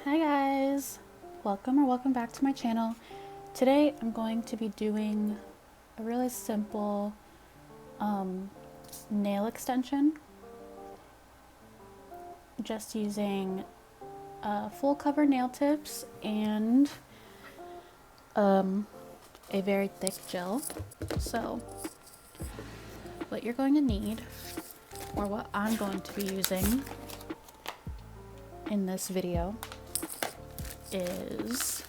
Hi guys, welcome back to my channel. Today I'm going to be doing a really simple nail extension, just using full cover nail tips and a very thick gel. So what you're going to need, or what I'm going to be using in this video, is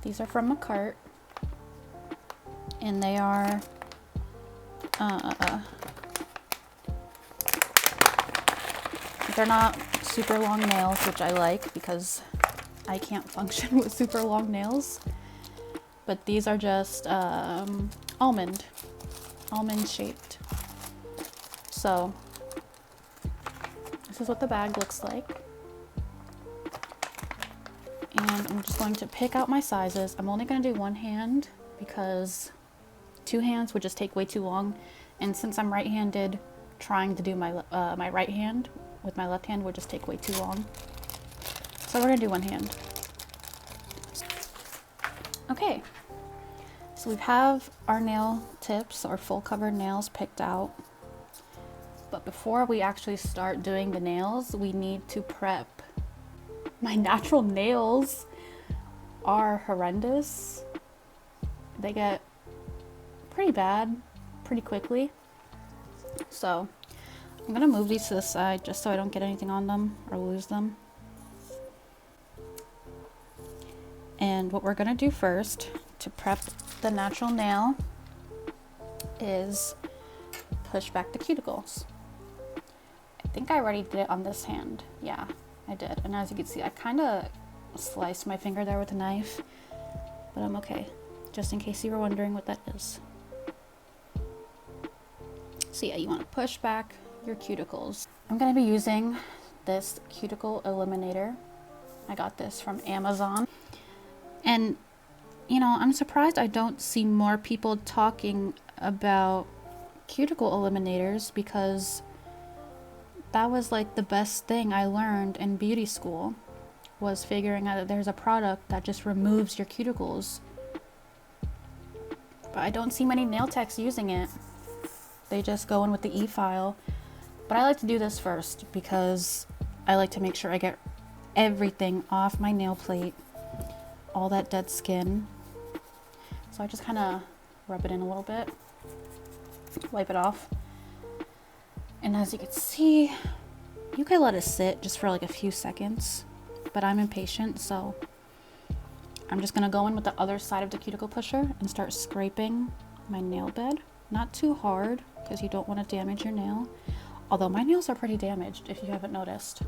these are from Makarrt, and they are they're not super long nails, which I like because I can't function with super long nails, but these are just almond shaped. So this is what the bag looks like. And I'm just going to pick out my sizes. I'm only going to do one hand because two hands would just take way too long. And since I'm right-handed, trying to do my my right hand with my left hand would just take way too long. So we're going to do one hand. Okay. So we have our nail tips, our full cover nails picked out. But before we actually start doing the nails, we need to prep. My natural nails are horrendous. They get pretty bad pretty quickly. So I'm gonna move these to the side just so I don't get anything on them or lose them. And what we're gonna do first to prep the natural nail is push back the cuticles. I think I already did it on this hand. Yeah, I did. And as you can see, I kind of sliced my finger there with a knife, but I'm okay, just in case you were wondering what that is. So yeah, you want to push back your cuticles. I'm going to be using this cuticle eliminator. I got this from Amazon. And you know, I'm surprised I don't see more people talking about cuticle eliminators, because that was like the best thing I learned in beauty school, was figuring out that there's a product that just removes your cuticles. But I don't see many nail techs using it. They just go in with the e-file. But I like to do this first because I like to make sure I get everything off my nail plate, all that dead skin. So I just kind of rub it in a little bit, wipe it off. And as you can see, you can let it sit just for like a few seconds, but I'm impatient, so I'm just gonna go in with the other side of the cuticle pusher and start scraping my nail bed. Not too hard, because you don't want to damage your nail. Although my nails are pretty damaged, if you haven't noticed.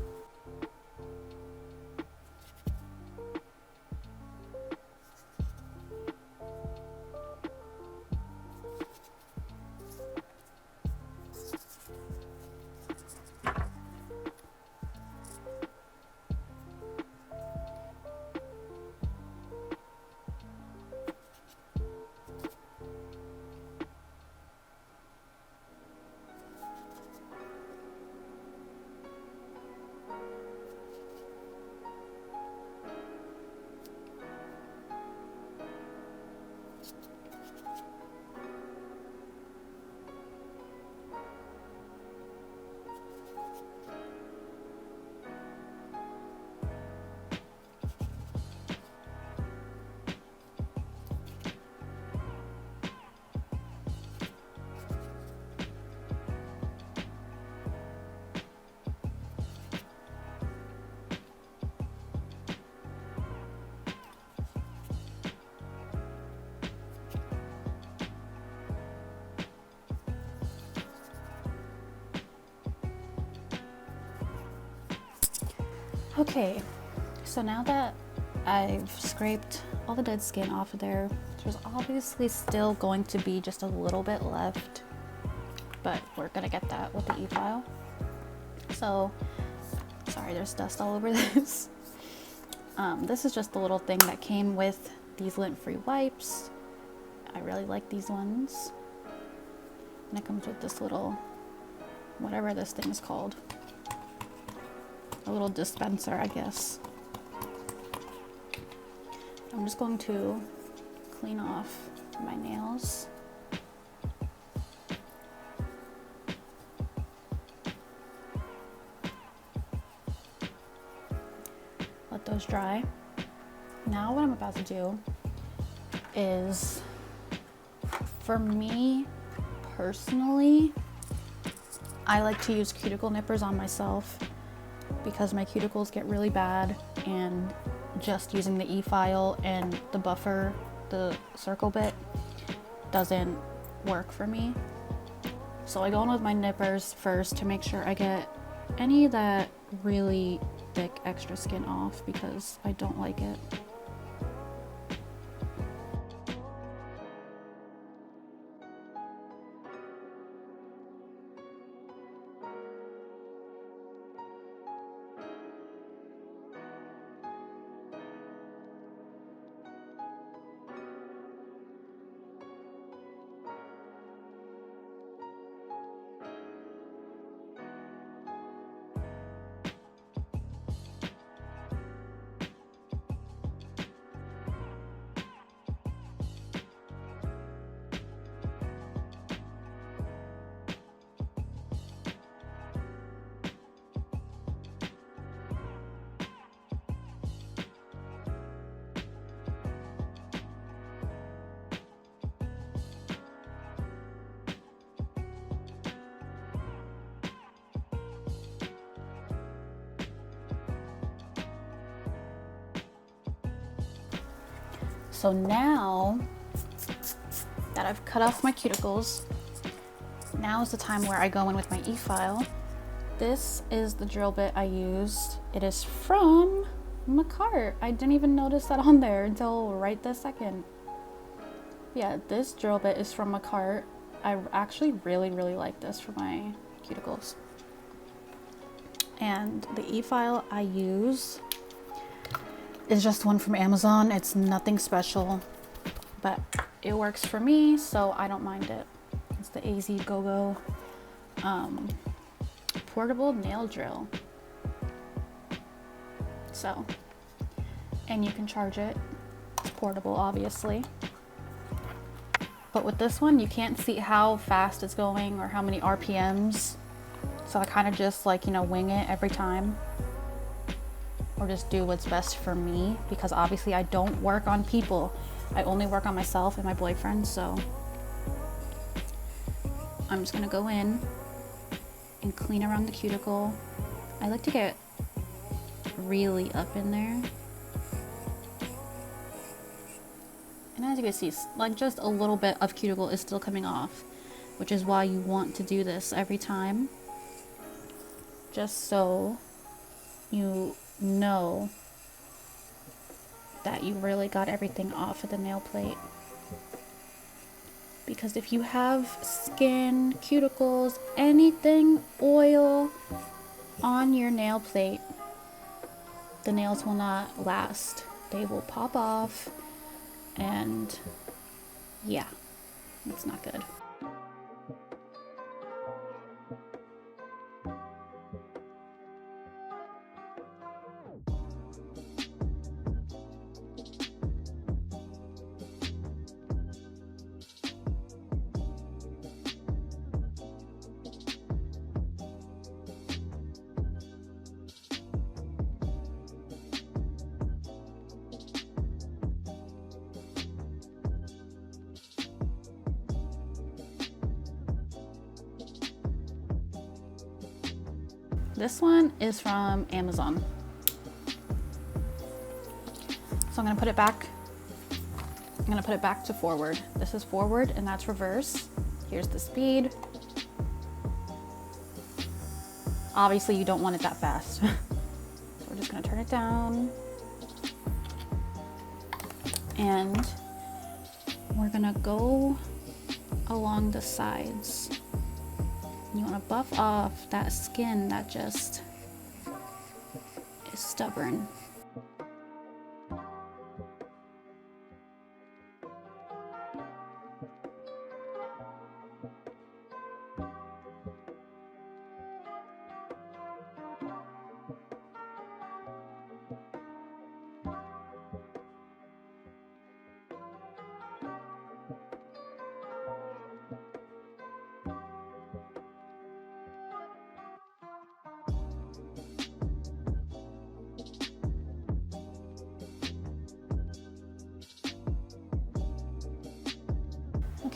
Okay, so now that I've scraped all the dead skin off of there, there's obviously still going to be just a little bit left, but we're gonna get that with the e-file. So, sorry, there's dust all over this. This is just the little thing that came with these lint-free wipes. I really like these ones. And it comes with this little, whatever this thing is called. a little dispenser, I guess. I'm just going to clean off my nails. Let those dry. Now what I'm about to do is, for me personally, I like to use cuticle nippers on myself because my cuticles get really bad, and just using the e-file and the buffer, the circle bit, doesn't work for me. So I go in with my nippers first to make sure I get any of that really thick extra skin off because I don't like it. So now that I've cut off my cuticles, now is the time where I go in with my e-file. This is the drill bit I used. It is from Makarrt. I didn't even notice that on there until right this second. Yeah, this drill bit is from Makarrt. I actually really like this for my cuticles. And the e-file I use is just one from Amazon. It's nothing special, but it works for me, so I don't mind it. It's the AZ Go-Go portable nail drill. So, and you can charge it. It's portable, obviously. But with this one, you can't see how fast it's going or how many RPMs. So I kind of just like, you know, wing it every time. Or just do what's best for me, because obviously I don't work on people. I only work on myself and my boyfriend, so I'm just gonna go in and clean around the cuticle. I like to get really up in there. And as you can see, like just a little bit of cuticle is still coming off, which is why you want to do this every time. Just so you know that you really got everything off of the nail plate. Because if you have skin, cuticles, anything, oil on your nail plate, the nails will not last. They will pop off, and yeah, it's not good. This one is from Amazon. So I'm gonna put it back. I'm gonna put it back to forward. This is forward and that's reverse. Here's the speed. Obviously you don't want it that fast. So we're just gonna turn it down. And we're gonna go along the sides. You want to buff off that skin that just is stubborn.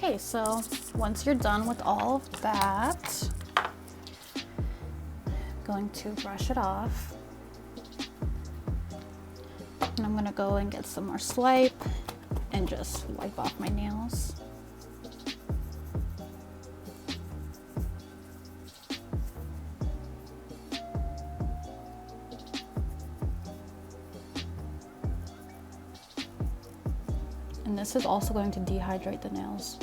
Okay, so once you're done with all of that, I'm going to brush it off. And I'm gonna go and get some more swipe and just wipe off my nails. And this is also going to dehydrate the nails.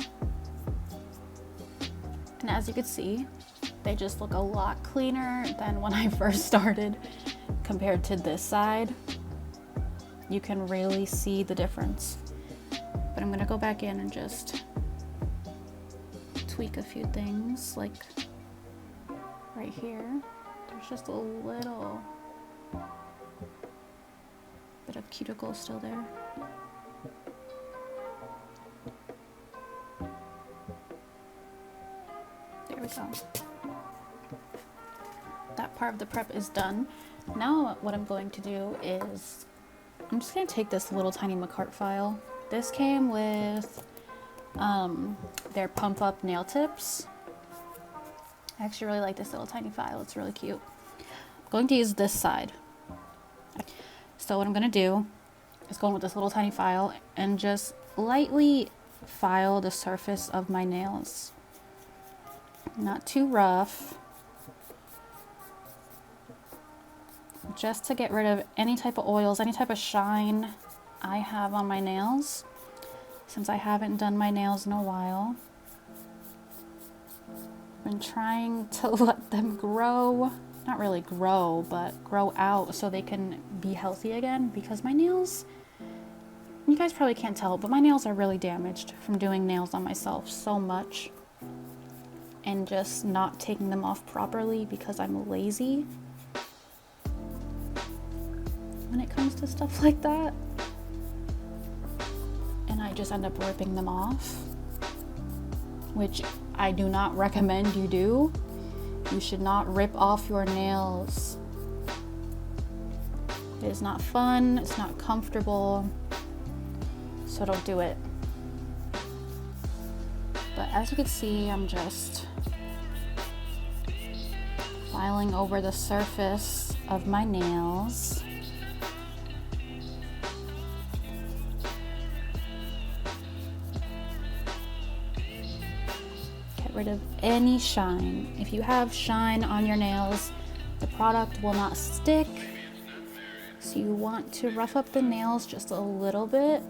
And as you can see, they just look a lot cleaner than when I first started compared to this side. You can really see the difference. But I'm gonna go back in and just tweak a few things, like right here. There's just a little bit of cuticle still there. There we go. That part of the prep is done. Now what I'm going to do is I'm just going to take this little tiny Makarrt file. This came with their pump up nail tips. I actually really like this little tiny file. It's really cute. I'm going to use this side. So what I'm going to do is go in with this little tiny file and just lightly file the surface of my nails. Not too rough. Just to get rid of any type of oils, any type of shine I have on my nails, since I haven't done my nails in a while. I've been trying to let them grow, not really grow, but grow out so they can be healthy again, because my nails, you guys probably can't tell, but my nails are really damaged from doing nails on myself so much and just not taking them off properly because I'm lazy when it comes to stuff like that, and I just end up ripping them off, which I do not recommend you do. You should not rip off your nails. It is not fun, it's not comfortable, so don't do it. But as you can see, I'm just filing over the surface of my nails. Rid of any shine. If you have shine on your nails, the product will not stick. So you want to rough up the nails just a little bit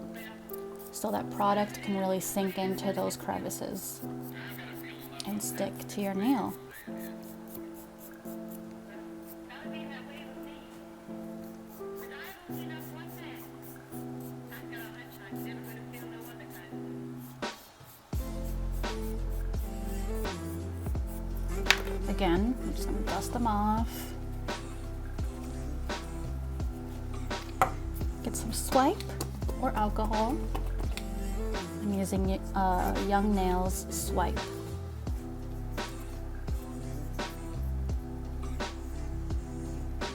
so that product can really sink into those crevices and stick to your nail. Again, I'm just going to dust them off. Get some swipe or alcohol. I'm using Young Nails Swipe.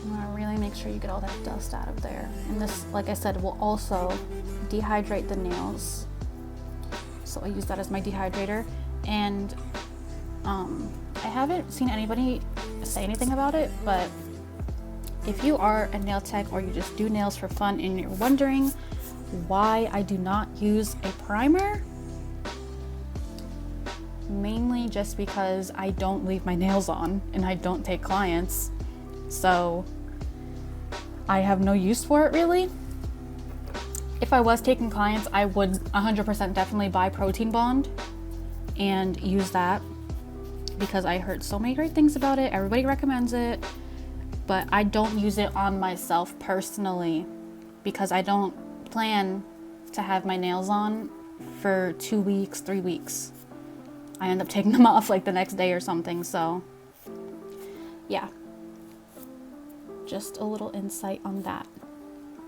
You want to really make sure you get all that dust out of there. And this, like I said, will also dehydrate the nails. So I use that as my dehydrator. And I haven't seen anybody say anything about it, but if you are a nail tech or you just do nails for fun and you're wondering why I do not use a primer, mainly just because I don't leave my nails on and I don't take clients, so I have no use for it really. If I was taking clients, I would 100% definitely buy Protein Bond and use that, because I heard so many great things about it. Everybody recommends it, but I don't use it on myself personally because I don't plan to have my nails on for 2 weeks, 3 weeks. I end up taking them off like the next day or something. So yeah, just a little insight on that.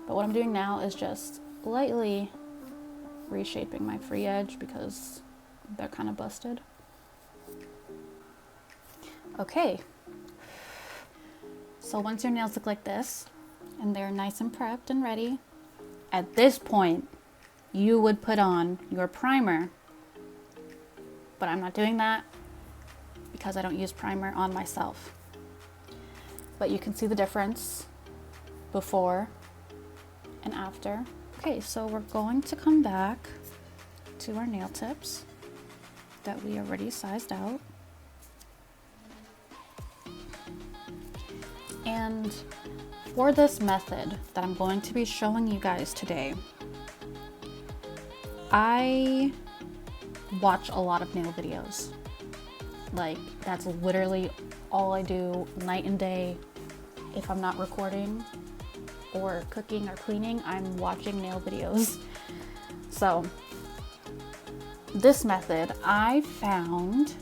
But what I'm doing now is just lightly reshaping my free edge because they're kind of busted. Okay, so once your nails look like this and they're nice and prepped and ready, at this point you would put on your primer. but I'm not doing that because I don't use primer on myself. But you can see the difference before and after. Okay, so we're going to come back to our nail tips that we already sized out. And for this method that I'm going to be showing you guys today, I watch a lot of nail videos. Like, that's literally all I do night and day. If I'm not recording or cooking or cleaning, I'm watching nail videos. So this method I found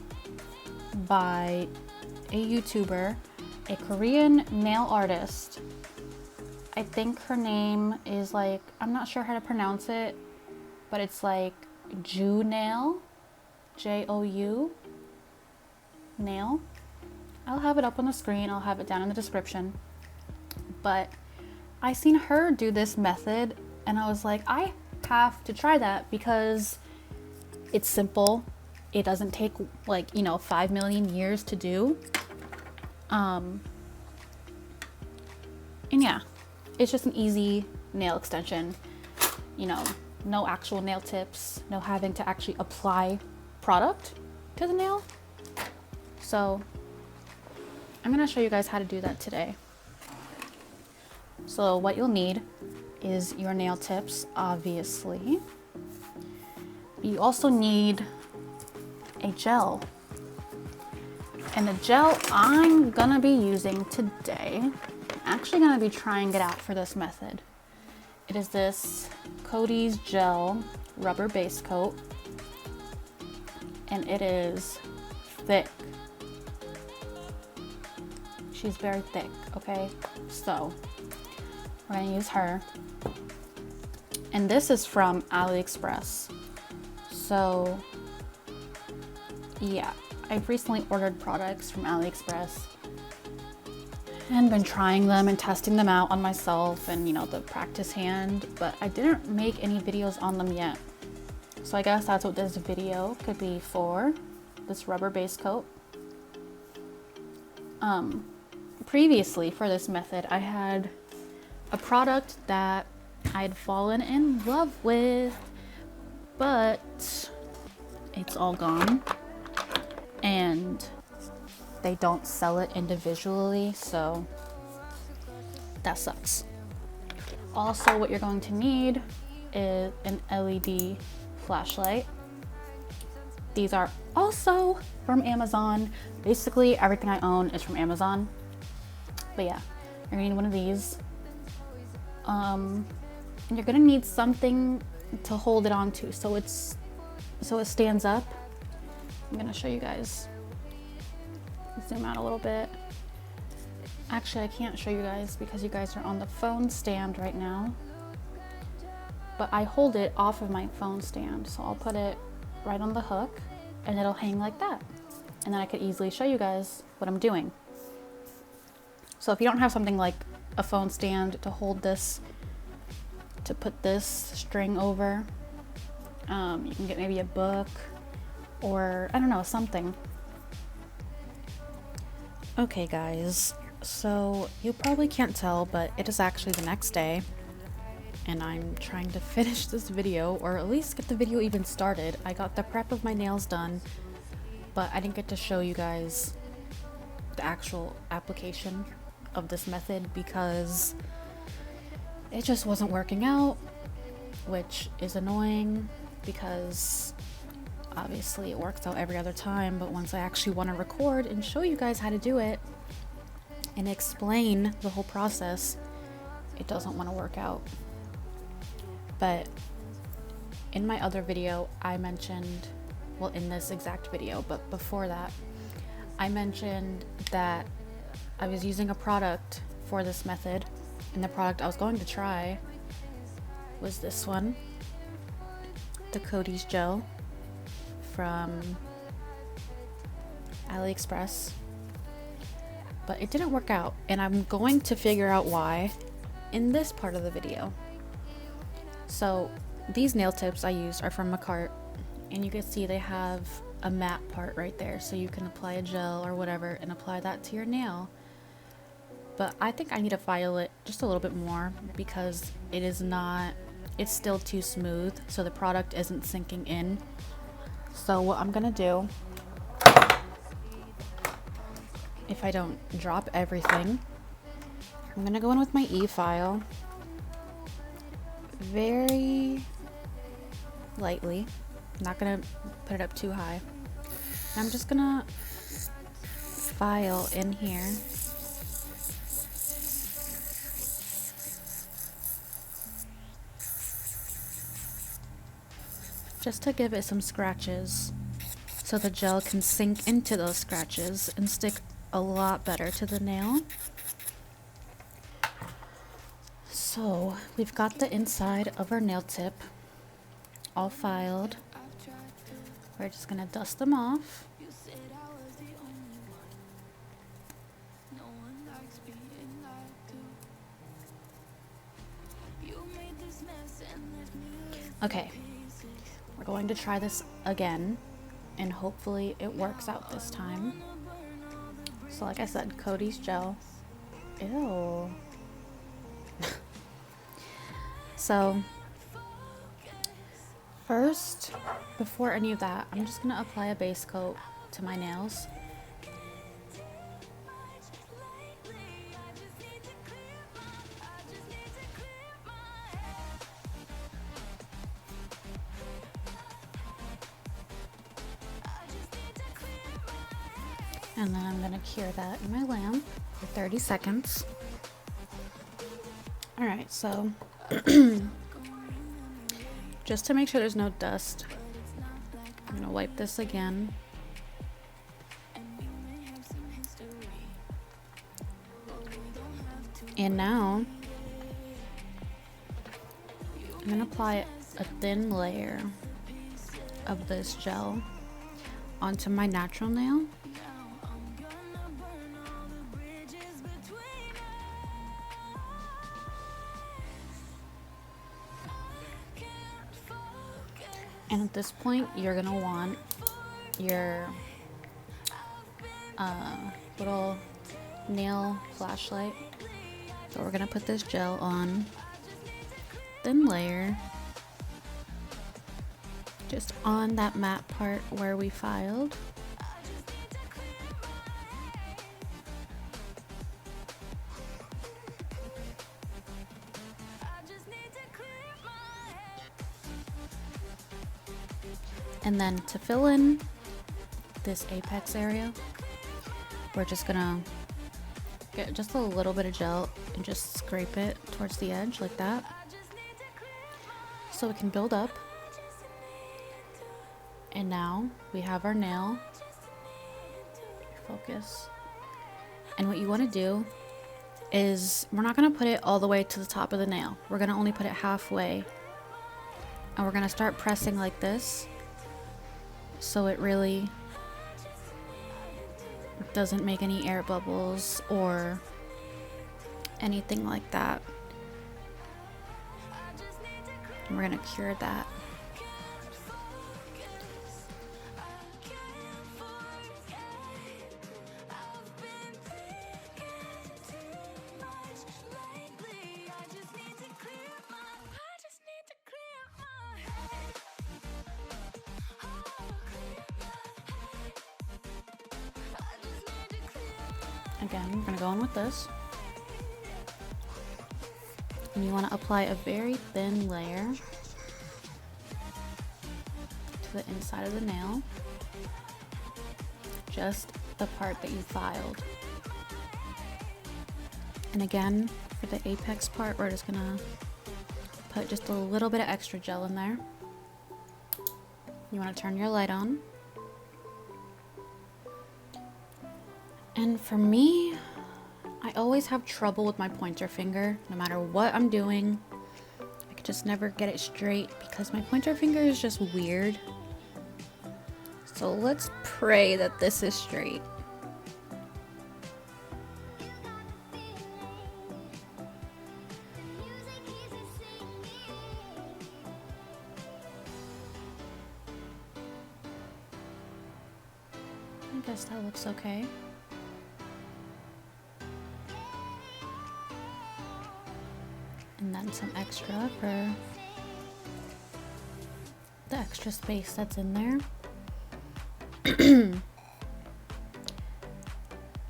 by a YouTuber, a Korean nail artist. I think her name is like, I'm not sure how to pronounce it, but it's like Jou Nail, Jou Nail. I'll have it up on the screen, I'll have it down in the description. But I seen her do this method and I was like, I have to try that because it's simple. It doesn't take like, 5 million years to do. And yeah, it's just an easy nail extension, no actual nail tips, no having to actually apply product to the nail. So I'm gonna show you guys how to do that today. So what you'll need is your nail tips, obviously. You also need a gel. And the gel I'm gonna be using today, I'm actually gonna be trying it out for this method. It is this Coty's Gel Rubber Base Coat. And it is thick. She's very thick, okay? So we're gonna use her. And this is from AliExpress. So yeah, I've recently ordered products from AliExpress and been trying them and testing them out on myself and the practice hand, but I didn't make any videos on them yet. So I guess that's what this video could be for, this rubber base coat. Previously for this method, I had a product that I'd fallen in love with, but it's all gone and they don't sell it individually, so that sucks. Also, what you're going to need is an LED flashlight. These are also from Amazon. Basically everything I own is from Amazon. But yeah, you're gonna need one of these. And you're gonna need something to hold it onto so it stands up. I'm gonna show you guys. Zoom out a little bit. Actually, I can't show you guys because you guys are on the phone stand right now. But I hold it off of my phone stand, so I'll put it right on the hook and it'll hang like that. And then I could easily show you guys what I'm doing. So if you don't have something like a phone stand to hold this, to put this string over, you can get maybe a book or I don't know, something. Okay guys, so you probably can't tell, but it is actually the next day and I'm trying to finish this video, or at least get the video even started. I got the prep of my nails done, but I didn't get to show you guys the actual application of this method because it just wasn't working out, which is annoying because obviously it works out every other time, but once I actually want to record and show you guys how to do it and explain the whole process, it doesn't want to work out. But in my other video I mentioned, well, in this exact video, but before that I mentioned that I was using a product for this method, and the product I was going to try was this one, the Coty's Gel from AliExpress, but it didn't work out, and I'm going to figure out why in this part of the video. So these nail tips I use are from Makarrt, and you can see they have a matte part right there, so you can apply a gel or whatever and apply that to your nail. But I think I need to file it just a little bit more because it's still too smooth, so the product isn't sinking in. So what I'm gonna do, if I don't drop everything, I'm gonna go in with my e-file very lightly. I'm not gonna put it up too high. I'm just gonna file in here. Just to give it some scratches so the gel can sink into those scratches and stick a lot better to the nail. So we've got the inside of our nail tip all filed. We're just gonna dust them off. Okay, we're going to try this again and hopefully it works out this time. So like I said, Cody's gel. Ew. So first, before any of that, I'm just gonna apply a base coat to my nails. And then I'm gonna cure that in my lamp for 30 seconds. All right, so just to make sure there's no dust, I'm gonna wipe this again. And now I'm gonna apply a thin layer of this gel onto my natural nail. And at this point, you're gonna want your little nail flashlight. So we're gonna put this gel on, thin layer, just on that matte part where we filed. And then to fill in this apex area, we're just gonna get just a little bit of gel and just scrape it towards the edge like that, so it can build up. And now we have our nail. Focus. And what you want to do is, we're not going to put it all the way to the top of the nail. We're going to only put it halfway. And we're going to start pressing like this, so it really doesn't make any air bubbles or anything like that. And we're gonna cure that. Again, we're gonna go in with this. And you want to apply a very thin layer to the inside of the nail, just the part that you filed. And again, for the apex part, we're just gonna put just a little bit of extra gel in there. You want to turn your light on. And for me, I always have trouble with my pointer finger, no matter what I'm doing. I could just never get it straight because my pointer finger is just weird. So let's pray that this is straight. guess that looks okay. And then some extra for the extra space that's in there.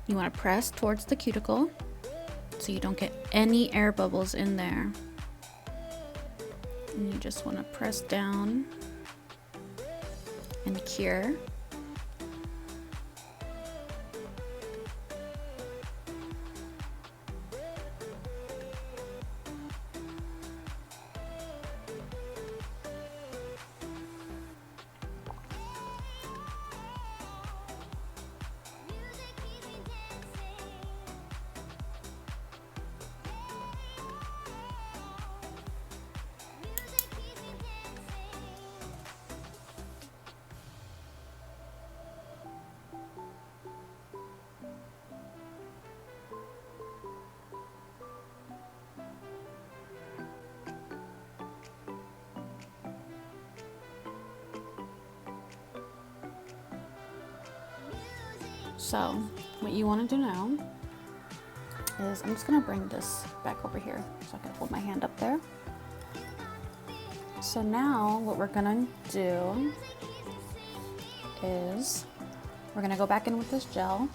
You want to press towards the cuticle so you don't get any air bubbles in there. And you just want to press down and cure. So what you want to do now is, I'm just going to bring this back over here so I can hold my hand up there. So now what we're going to do is we're going to go back in with this gel,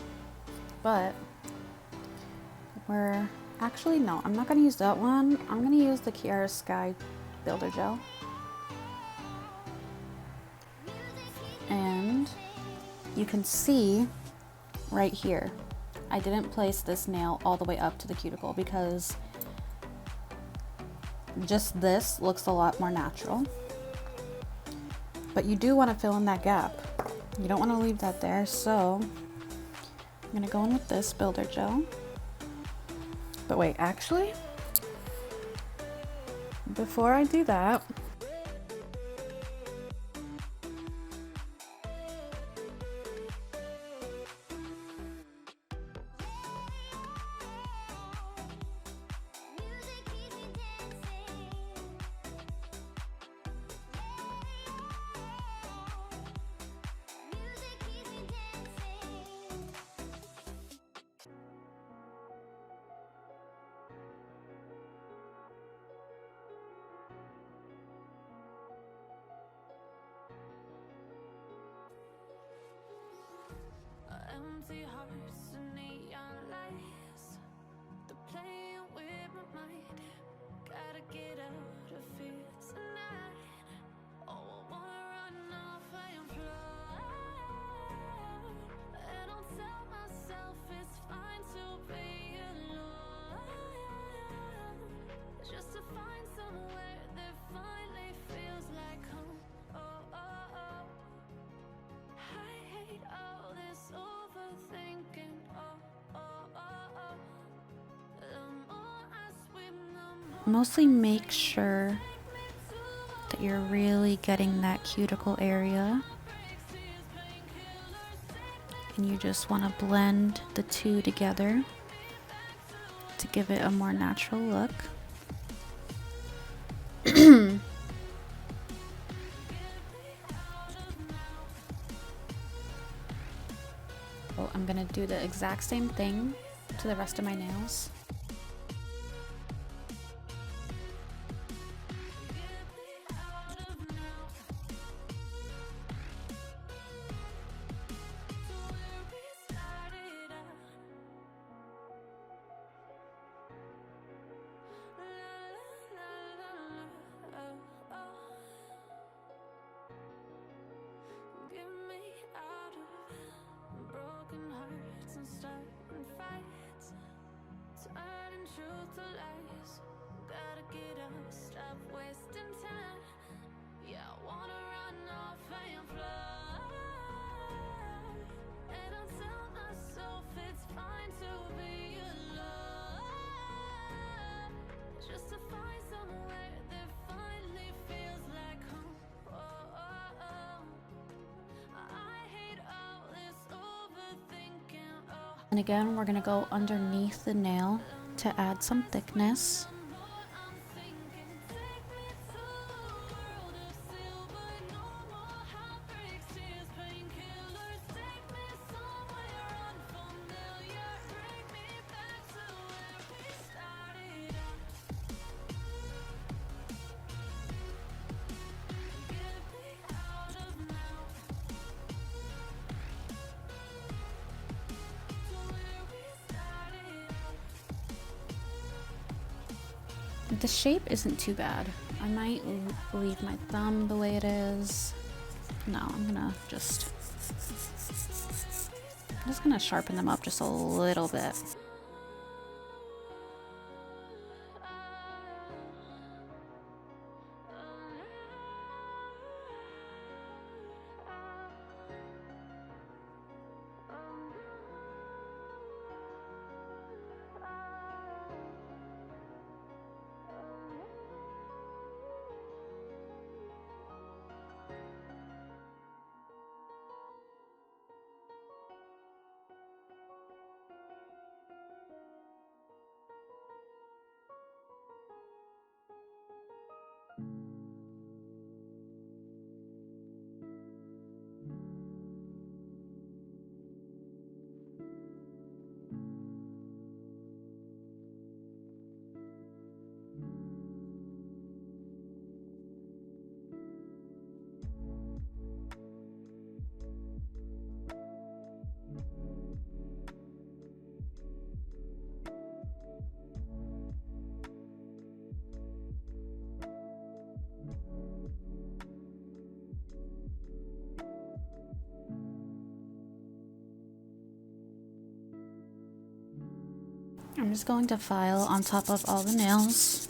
but we're actually, no, I'm not going to use that one. I'm going to use the Kiara Sky Builder Gel. And you can see right here, I didn't place this nail all the way up to the cuticle because just this looks a lot more natural. But you do want to fill in that gap. You don't want to leave that there, so I'm going to go in with this builder gel. But wait, actually, before I do that, empty hearts and neon lights, they're playing with my mind. Gotta get out of here tonight. Oh, I wanna run off and fly. And I'll tell myself it's fine to be alone, just to find somewhere that finally feels like home. Oh, oh, oh. I hate all this overthinking. Oh, oh, oh, oh. The more I swim, the more mostly make sure that you're really getting that cuticle area. And you just want to blend the two together to give it a more natural look. Well, I'm gonna do the exact same thing to the rest of my nails. get me out of broken hearts and starting fights, turning truth to lies. Gotta get up, stop wasting time. Yeah, I wanna run off and fly. And I'll tell myself it's fine to be alone, just to find somewhere that finally feels like home. Oh, oh, oh. I hate all this overthinking. Oh. And again, we're gonna go underneath the nail to add some thickness. The shape isn't too bad. I might leave my thumb the way it is. No, I'm just gonna sharpen them up just a little bit. I'm just going to file on top of all the nails.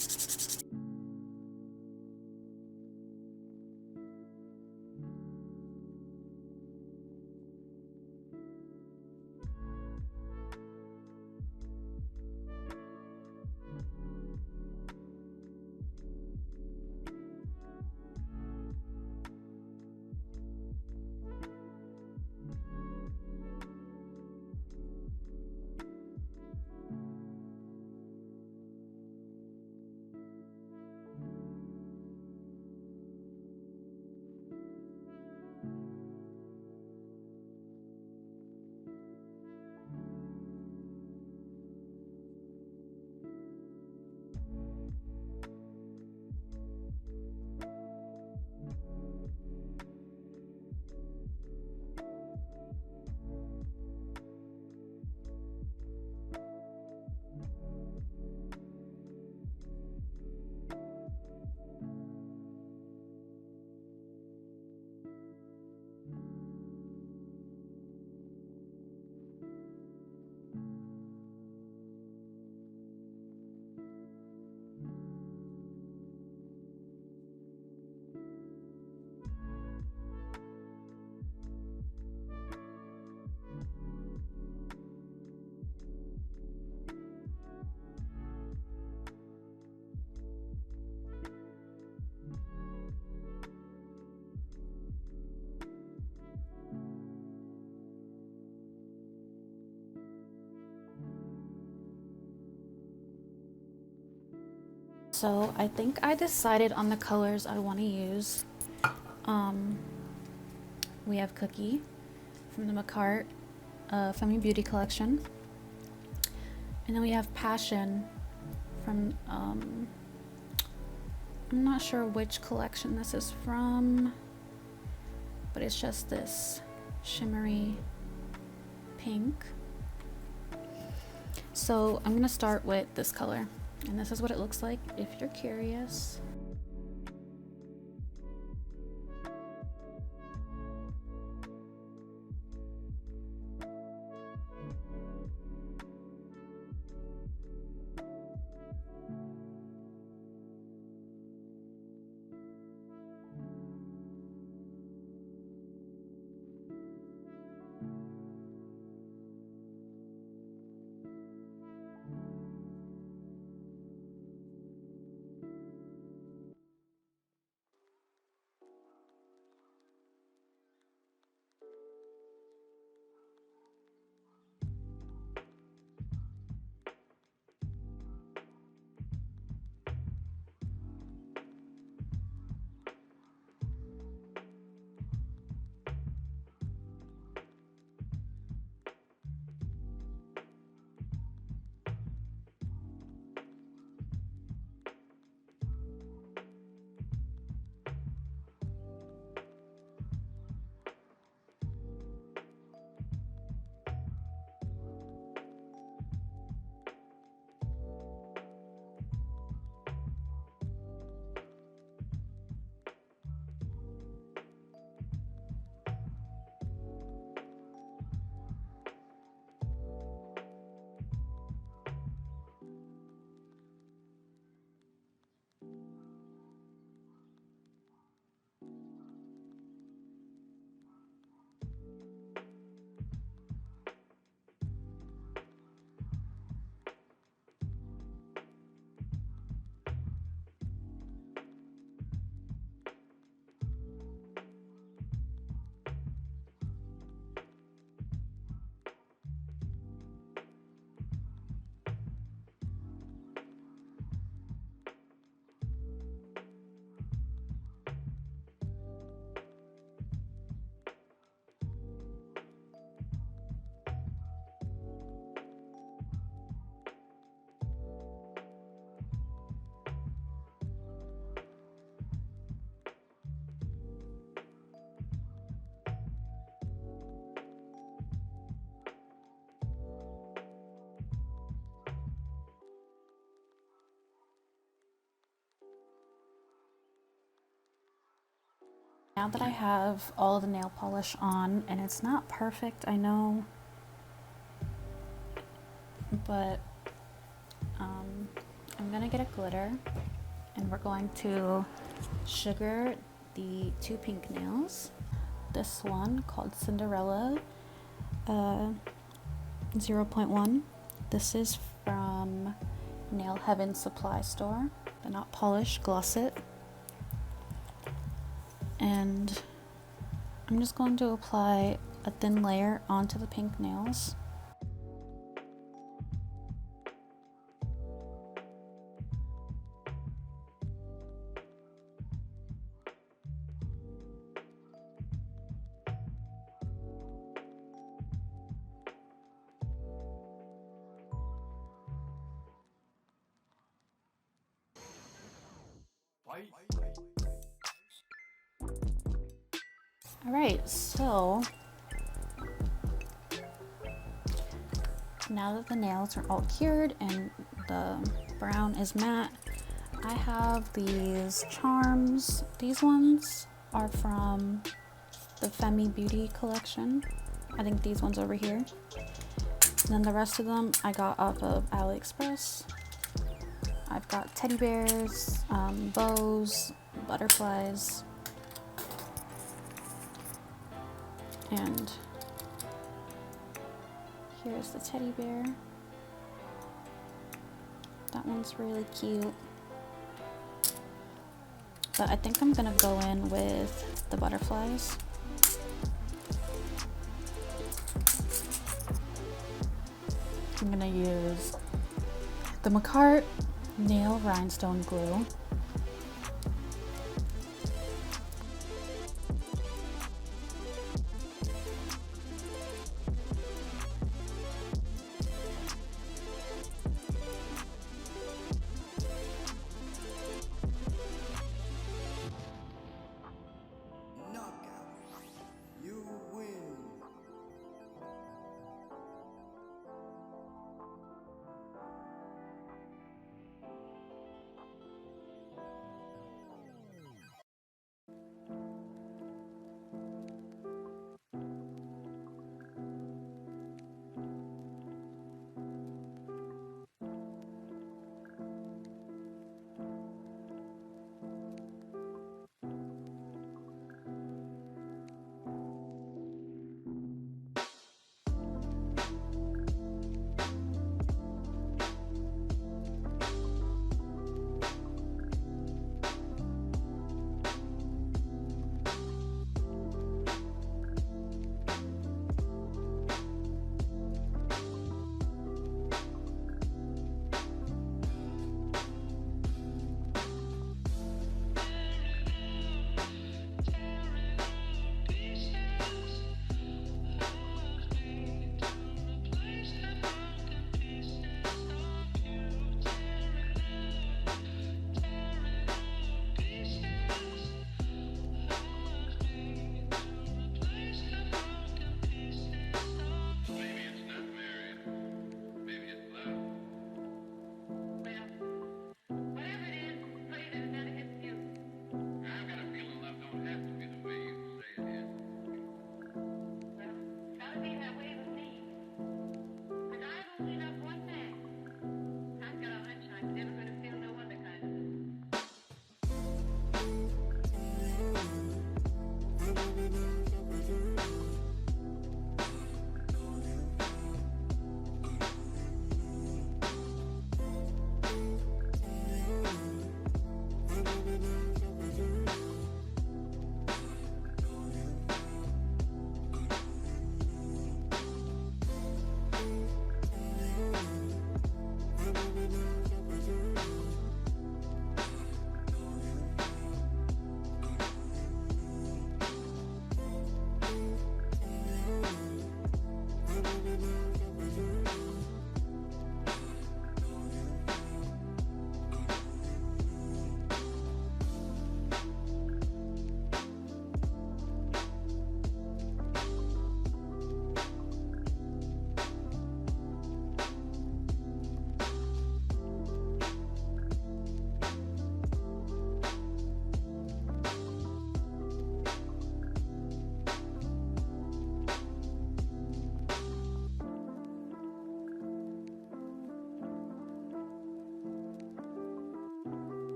So I think I decided on the colors I want to use. We have Cookie from the Makarrt Femme Beauty collection. And then we have Passion from, I'm not sure which collection this is from, but it's just this shimmery pink. So I'm gonna start with this color, and this is what it looks like if you're curious. Now that I have all the nail polish on, and it's not perfect, I know, but I'm gonna get a glitter, and we're going to sugar the 2 pink nails. This one called Cinderella 0.1. This is from Nail Heaven Supply Store, the NotPolish Gloss It. And I'm just going to apply a thin layer onto the pink nails. Alright, so now that the nails are all cured and the brown is matte, I have these charms. These ones are from the Femi Beauty collection. I think these ones over here. And then the rest of them I got off of AliExpress. I've got teddy bears, bows, butterflies, and here's the teddy bear. That one's really cute. But I think I'm gonna go in with the butterflies. I'm gonna use the Makarrt nail rhinestone glue.